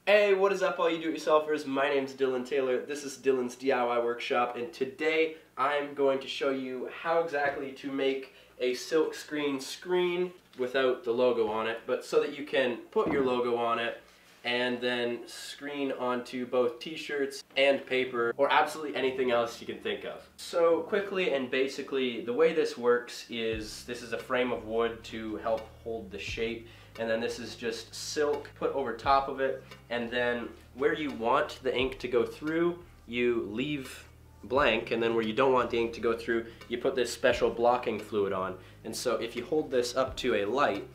Hey, what is up all you do-it-yourselfers? My name's Dylan Taylor. This is Dylan's DIY Workshop, and today I'm going to show you how exactly to make a silkscreen screen without the logo on it, but so that you can put your logo on it and then screen onto both t-shirts and paper or absolutely anything else you can think of. So quickly and basically, the way this works is this is a frame of wood to help hold the shape, and then this is just silk put over top of it, and then where you want the ink to go through, you leave blank, and then where you don't want the ink to go through, you put this special blocking fluid on. And so if you hold this up to a light,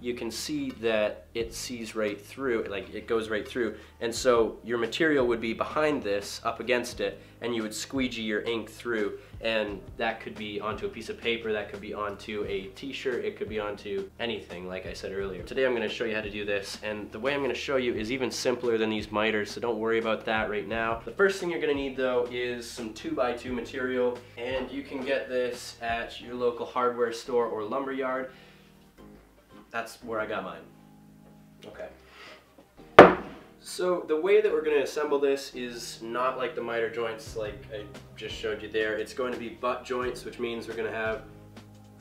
you can see that it sees right through, like it goes right through. And so your material would be behind this, up against it, and you would squeegee your ink through, and that could be onto a piece of paper, that could be onto a t-shirt, it could be onto anything, like I said earlier. Today I'm going to show you how to do this, and the way I'm going to show you is even simpler than these miters, so don't worry about that right now. The first thing you're going to need though is some 2x2 material, and you can get this at your local hardware store or lumber yard. That's where I got mine. Okay. So the way that we're going to assemble this is not like the miter joints like I just showed you there. It's going to be butt joints, which means we're going to have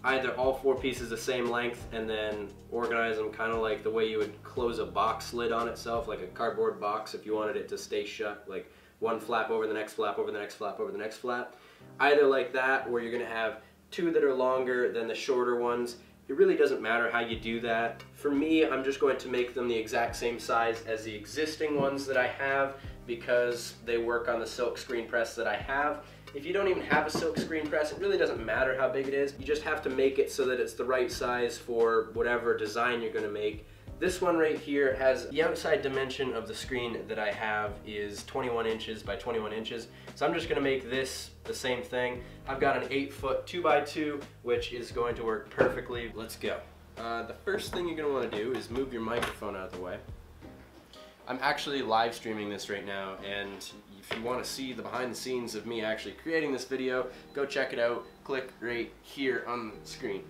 either all four pieces the same length and then organize them kind of like the way you would close a box lid on itself, like a cardboard box if you wanted it to stay shut, like one flap over the next flap over the next flap over the next flap. Either like that, or you're going to have two that are longer than the shorter ones. It really doesn't matter how you do that. For me, I'm just going to make them the exact same size as the existing ones that I have because they work on the silk screen press that I have. If you don't even have a silk screen press, it really doesn't matter how big it is. You just have to make it so that it's the right size for whatever design you're going to make. This one right here has the outside dimension of the screen that I have is 21 inches by 21 inches. So I'm just going to make this the same thing. I've got an 8-foot 2x2, which is going to work perfectly. Let's go. The first thing you're going to want to do is move your microphone out of the way. I'm actually live streaming this right now, and if you want to see the behind the scenes of me actually creating this video, go check it out. Click right here on the screen.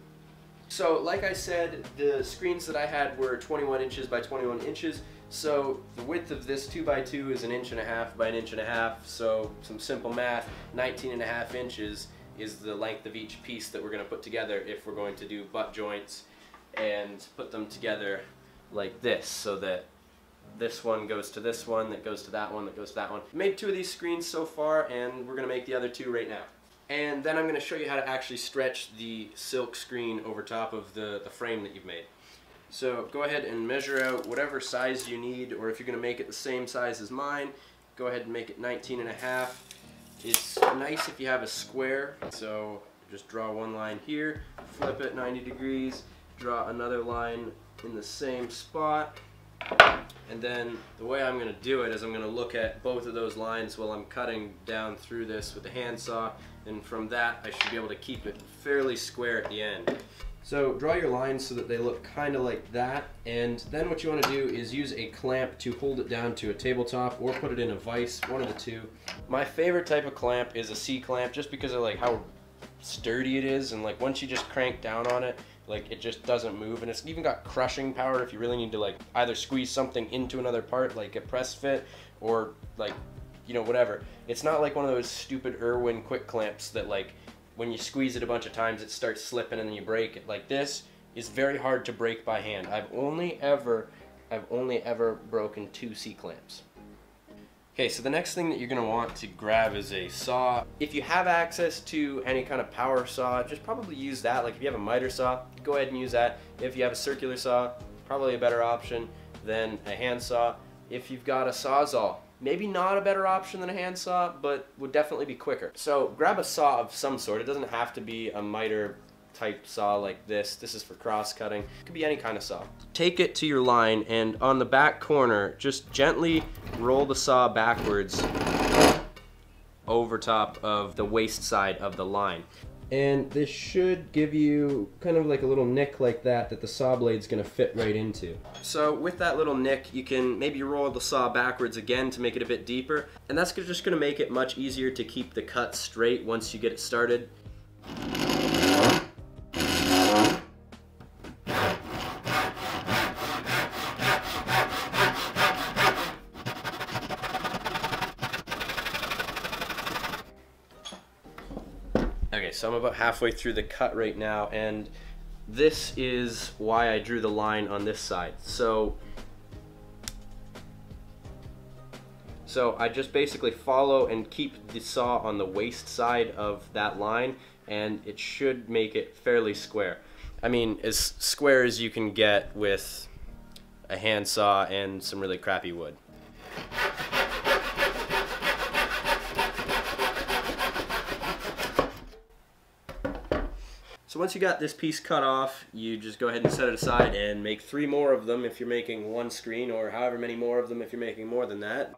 So like I said, the screens that I had were 21 inches by 21 inches, so the width of this 2x2 is 1.5 inches by 1.5 inches, so some simple math, 19.5 inches is the length of each piece that we're going to put together if we're going to do butt joints and put them together like this, so that this one goes to this one, that goes to that one, that goes to that one. I made 2 of these screens so far, and we're going to make the other 2 right now. And then I'm going to show you how to actually stretch the silk screen over top of the frame that you've made. So go ahead and measure out whatever size you need, or if you're going to make it the same size as mine, go ahead and make it 19.5. It's nice if you have a square, so just draw one line here, flip it 90 degrees, draw another line in the same spot. And then the way I'm going to do it is I'm going to look at both of those lines while I'm cutting down through this with the handsaw, and from that I should be able to keep it fairly square at the end. So draw your lines so that they look kind of like that, and then what you want to do is use a clamp to hold it down to a tabletop or put it in a vise, one of the two. My favorite type of clamp is a C-clamp just because of like how sturdy it is, and like once you just crank down on it, like it just doesn't move, and it's even got crushing power if you really need to like either squeeze something into another part like a press fit or like, you know, whatever. It's not like one of those stupid Irwin quick clamps that like when you squeeze it a bunch of times it starts slipping and then you break it. Like this is very hard to break by hand. I've only ever broken 2 C-clamps. Okay, so the next thing that you're going to want to grab is a saw. If you have access to any kind of power saw, just probably use that. Like if you have a miter saw, go ahead and use that. If you have a circular saw, probably a better option than a handsaw. If you've got a Sawzall, maybe not a better option than a handsaw, but would definitely be quicker. So grab a saw of some sort. It doesn't have to be a miter type saw like this. This is for cross cutting. It could be any kind of saw. Take it to your line, and on the back corner, just gently roll the saw backwards over top of the waist side of the line. And this should give you kind of like a little nick like that the saw blade's gonna fit right into. So with that little nick, you can maybe roll the saw backwards again to make it a bit deeper, and that's just gonna make it much easier to keep the cut straight once you get it started. Okay, so I'm about halfway through the cut right now, and this is why I drew the line on this side. So I just basically follow and keep the saw on the waist side of that line, and it should make it fairly square. I mean, as square as you can get with a handsaw and some really crappy wood. So once you got this piece cut off, you just go ahead and set it aside and make 3 more of them if you're making one screen, or however many more of them if you're making more than that.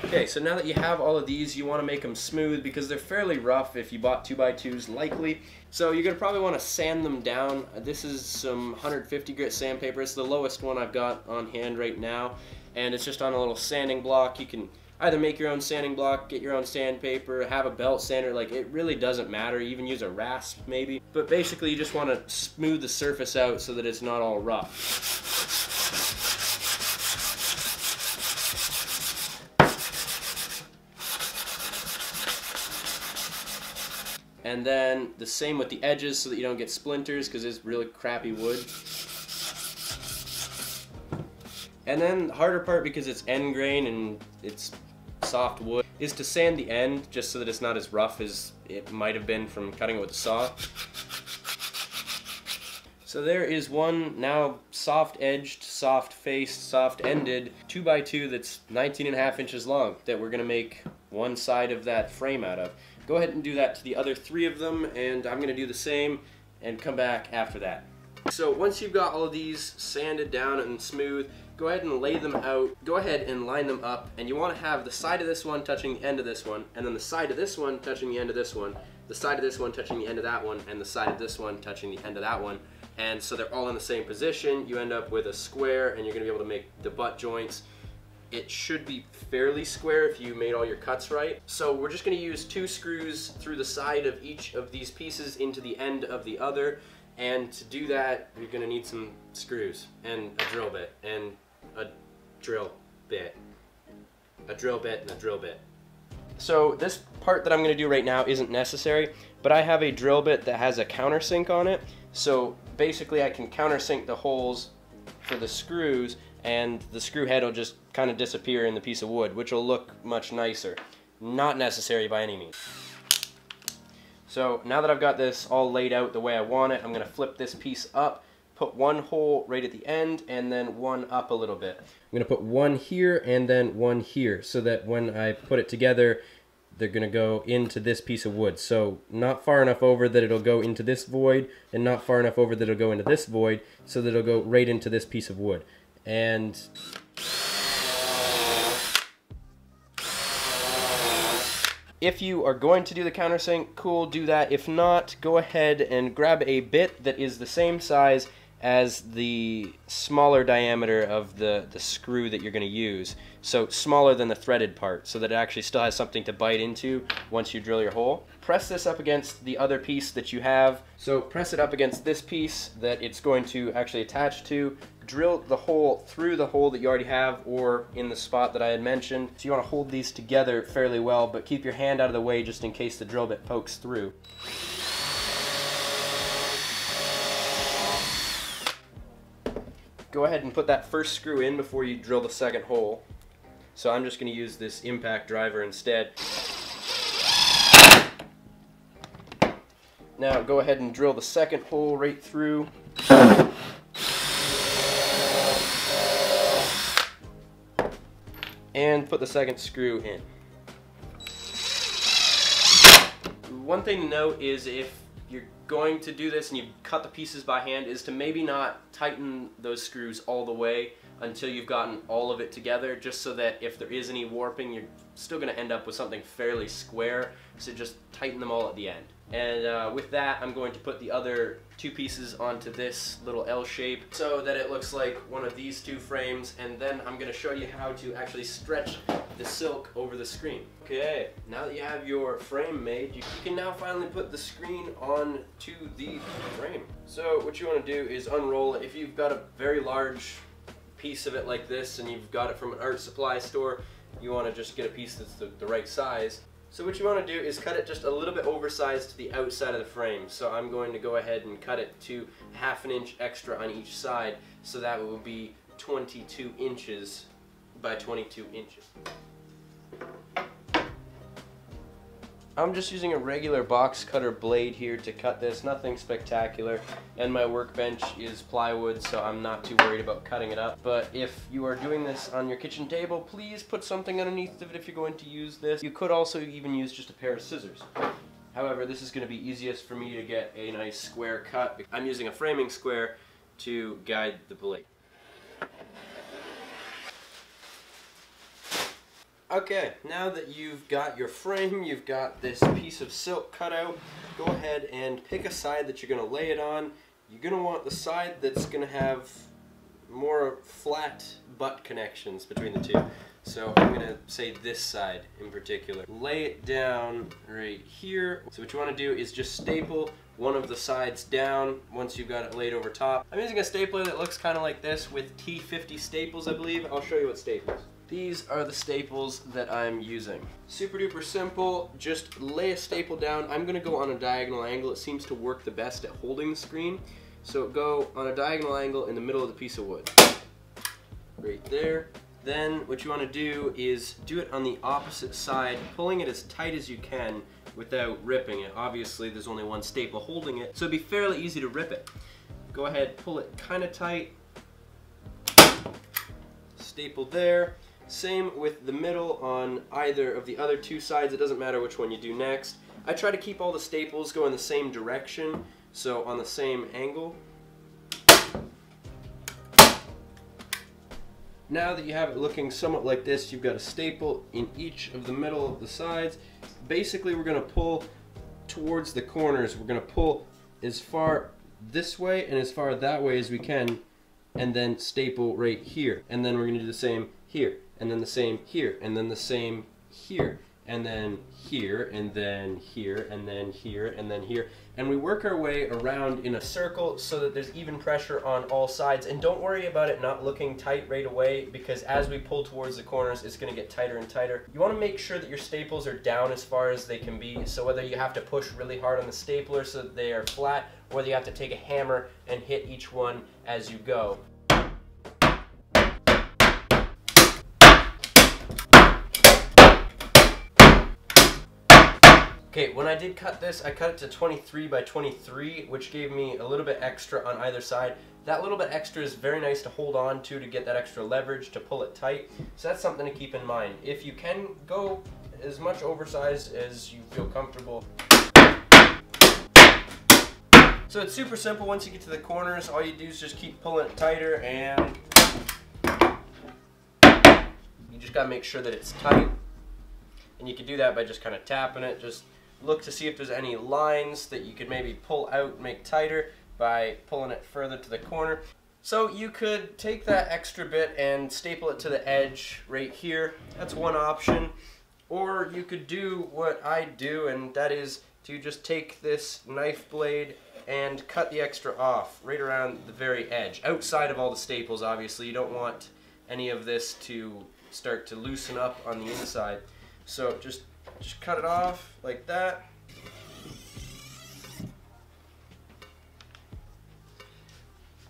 Okay, so now that you have all of these, you want to make them smooth because they're fairly rough if you bought 2x2s likely. So you're going to probably want to sand them down. This is some 150 grit sandpaper. It's the lowest one I've got on hand right now, and it's just on a little sanding block. You can either make your own sanding block, get your own sandpaper, have a belt sander, like it really doesn't matter. You even use a rasp maybe. But basically you just want to smooth the surface out so that it's not all rough. And then the same with the edges so that you don't get splinters because it's really crappy wood. And then the harder part, because it's end grain and it's soft wood, is to sand the end just so that it's not as rough as it might have been from cutting it with a saw. So there is one now soft edged, soft faced, soft ended 2x2 that's 19.5 inches long that we're going to make one side of that frame out of. Go ahead and do that to the other 3 of them, and I'm going to do the same and come back after that. So once you've got all of these sanded down and smooth, go ahead and lay them out. Go ahead and line them up, and you want to have the side of this one touching the end of this one, and then the side of this one touching the end of this one, the side of this one touching the end of that one, and the side of this one touching the end of that one. And so they're all in the same position. You end up with a square, and you're going to be able to make the butt joints. It should be fairly square if you made all your cuts right. So we're just going to use 2 screws through the side of each of these pieces into the end of the other. And to do that, you're going to need some screws and a drill bit and a drill bit, a drill bit and a drill bit. So this part that I'm going to do right now isn't necessary, but I have a drill bit that has a countersink on it. So basically I can countersink the holes for the screws, and the screw head will just kind of disappear in the piece of wood, which will look much nicer. Not necessary by any means. So now that I've got this all laid out the way I want it, I'm going to flip this piece up, put one hole right at the end, and then one up a little bit. I'm going to put one here and then one here, so that when I put it together, they're going to go into this piece of wood. So not far enough over that it'll go into this void, and not far enough over that it'll go into this void, so that it'll go right into this piece of wood. And if you are going to do the countersink, cool, do that. If not, go ahead and grab a bit that is the same size as the smaller diameter of the screw that you're going to use. So smaller than the threaded part, so that it actually still has something to bite into once you drill your hole. Press this up against the other piece that you have. So press it up against this piece that it's going to actually attach to. Drill the hole through the hole that you already have, or in the spot that I had mentioned. So you want to hold these together fairly well, but keep your hand out of the way just in case the drill bit pokes through. Go ahead and put that first screw in before you drill the second hole. So I'm just going to use this impact driver instead. Now go ahead and drill the second hole right through. And put the second screw in. One thing to note is if you're going to do this and you cut the pieces by hand, is to maybe not tighten those screws all the way until you've gotten all of it together, just so that if there is any warping, you're still going to end up with something fairly square. So just tighten them all at the end. And with that, I'm going to put the other two pieces onto this little L shape so that it looks like one of these two frames, and then I'm going to show you how to actually stretch the silk over the screen. Okay, now that you have your frame made, you can now finally put the screen onto the frame. So what you want to do is unroll it. If you've got a very large piece of it like this and you've got it from an art supply store, you want to just get a piece that's the right size. So what you want to do is cut it just a little bit oversized to the outside of the frame. So I'm going to go ahead and cut it to 1/2 inch extra on each side, so that will be 22 inches by 22 inches. I'm just using a regular box cutter blade here to cut this, nothing spectacular, and my workbench is plywood, so I'm not too worried about cutting it up. But if you are doing this on your kitchen table, please put something underneath of it if you're going to use this. You could also even use just a pair of scissors. However, this is going to be easiest for me to get a nice square cut. I'm using a framing square to guide the blade. Okay, now that you've got your frame, you've got this piece of silk cut out, go ahead and pick a side that you're going to lay it on. You're going to want the side that's going to have more flat butt connections between the two. So I'm going to say this side in particular. Lay it down right here. So what you want to do is just staple one of the sides down once you've got it laid over top. I'm using a stapler that looks kind of like this with T50 staples, I believe. I'll show you what staples. These are the staples that I'm using. Super duper simple, just lay a staple down. I'm going to go on a diagonal angle. It seems to work the best at holding the screen. So go on a diagonal angle in the middle of the piece of wood. Right there. Then what you want to do is do it on the opposite side, pulling it as tight as you can without ripping it. Obviously there's only one staple holding it, so it'd be fairly easy to rip it. Go ahead, pull it kind of tight. Staple there. Same with the middle on either of the other two sides. It doesn't matter which one you do next. I try to keep all the staples going the same direction, so on the same angle. Now that you have it looking somewhat like this, you've got a staple in each of the middle of the sides. Basically, we're going to pull towards the corners. We're going to pull as far this way and as far that way as we can, and then staple right here. And then we're going to do the same here, and then the same here, and then the same here, and then here, and then here, and then here, and then here. And we work our way around in a circle so that there's even pressure on all sides. And don't worry about it not looking tight right away, because as we pull towards the corners, it's going to get tighter and tighter. You want to make sure that your staples are down as far as they can be, so whether you have to push really hard on the stapler so that they are flat, or whether you have to take a hammer and hit each one as you go. Okay, when I did cut this, I cut it to 23 by 23, which gave me a little bit extra on either side. That little bit extra is very nice to hold on to get that extra leverage to pull it tight. So that's something to keep in mind. If you can go as much oversized as you feel comfortable. So it's super simple. Once you get to the corners, all you do is just keep pulling it tighter, and you just gotta make sure that it's tight. And you can do that by just kind of tapping it. Just look to see if there's any lines that you could maybe pull out and make tighter by pulling it further to the corner. So you could take that extra bit and staple it to the edge right here. That's one option. Or you could do what I do, and that is to just take this knife blade and cut the extra off right around the very edge. Outside of all the staples, obviously. You don't want any of this to start to loosen up on the inside. So just cut it off like that.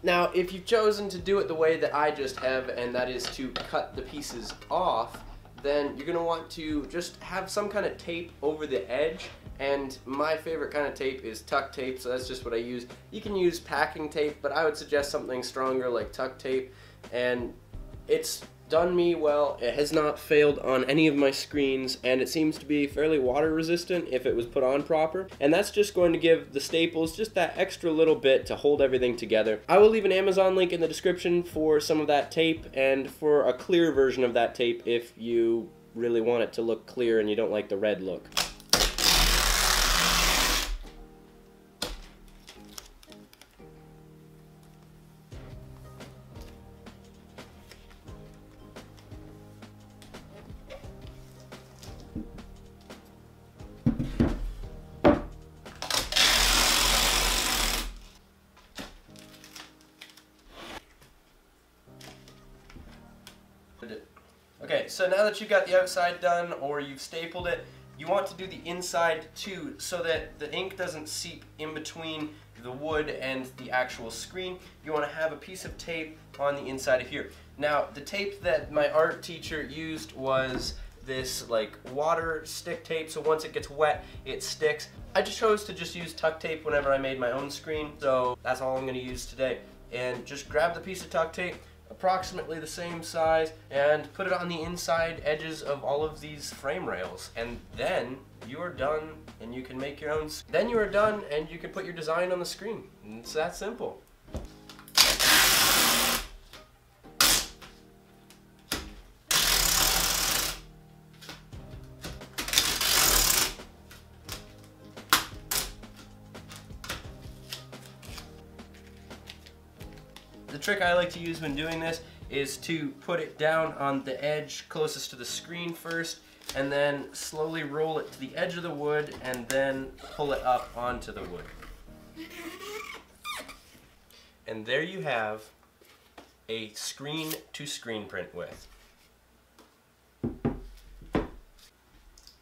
Now, if you've chosen to do it the way that I just have, and that is to cut the pieces off, then you're going to want to just have some kind of tape over the edge. And my favorite kind of tape is tuck tape, so that's just what I use. You can use packing tape, but I would suggest something stronger like tuck tape. And it's done me well. It has not failed on any of my screens, and it seems to be fairly water resistant if it was put on proper. And that's just going to give the staples just that extra little bit to hold everything together. I will leave an Amazon link in the description for some of that tape and for a clear version of that tape if you really want it to look clear and you don't like the red look. so now that you've got the outside done or you've stapled it, you want to do the inside too so that the ink doesn't seep in between the wood and the actual screen. You want to have a piece of tape on the inside of here. Now, the tape that my art teacher used was this like water stick tape, so once it gets wet, it sticks. I just chose to just use tuck tape whenever I made my own screen, so that's all I'm going to use today. And just grab the piece of tuck tape, approximately the same size, and put it on the inside edges of all of these frame rails, and then you are done and you can make your own. Then you are done and you can put your design on the screen. It's that simple. The trick I like to use when doing this is to put it down on the edge closest to the screen first, and then slowly roll it to the edge of the wood and then pull it up onto the wood. And there you have a screen to screen print with.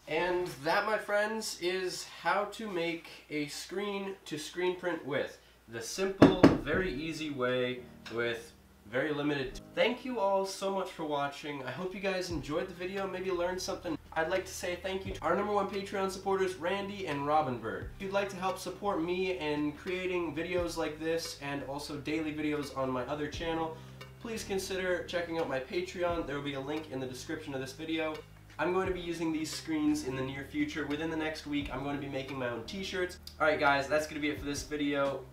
And that, my friends, is how to make a screen to screen print with. The simple, very easy way with very limited. Thank you all so much for watching. I hope you guys enjoyed the video, maybe learned something. I'd like to say thank you to our #1 Patreon supporters, Randy and Robinbird. If you'd like to help support me in creating videos like this and also daily videos on my other channel, please consider checking out my Patreon. There will be a link in the description of this video. I'm going to be using these screens in the near future. Within the next week, I'm going to be making my own t-shirts. Alright guys, that's going to be it for this video.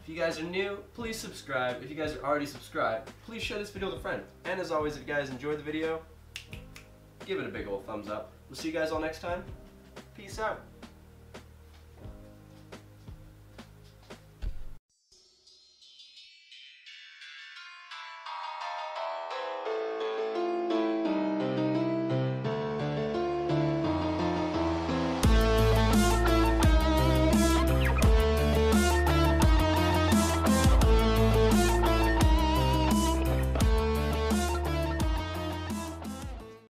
If you guys are new, please subscribe. If you guys are already subscribed, please share this video with a friend. And as always, if you guys enjoyed the video, give it a big old thumbs up. We'll see you guys all next time. Peace out.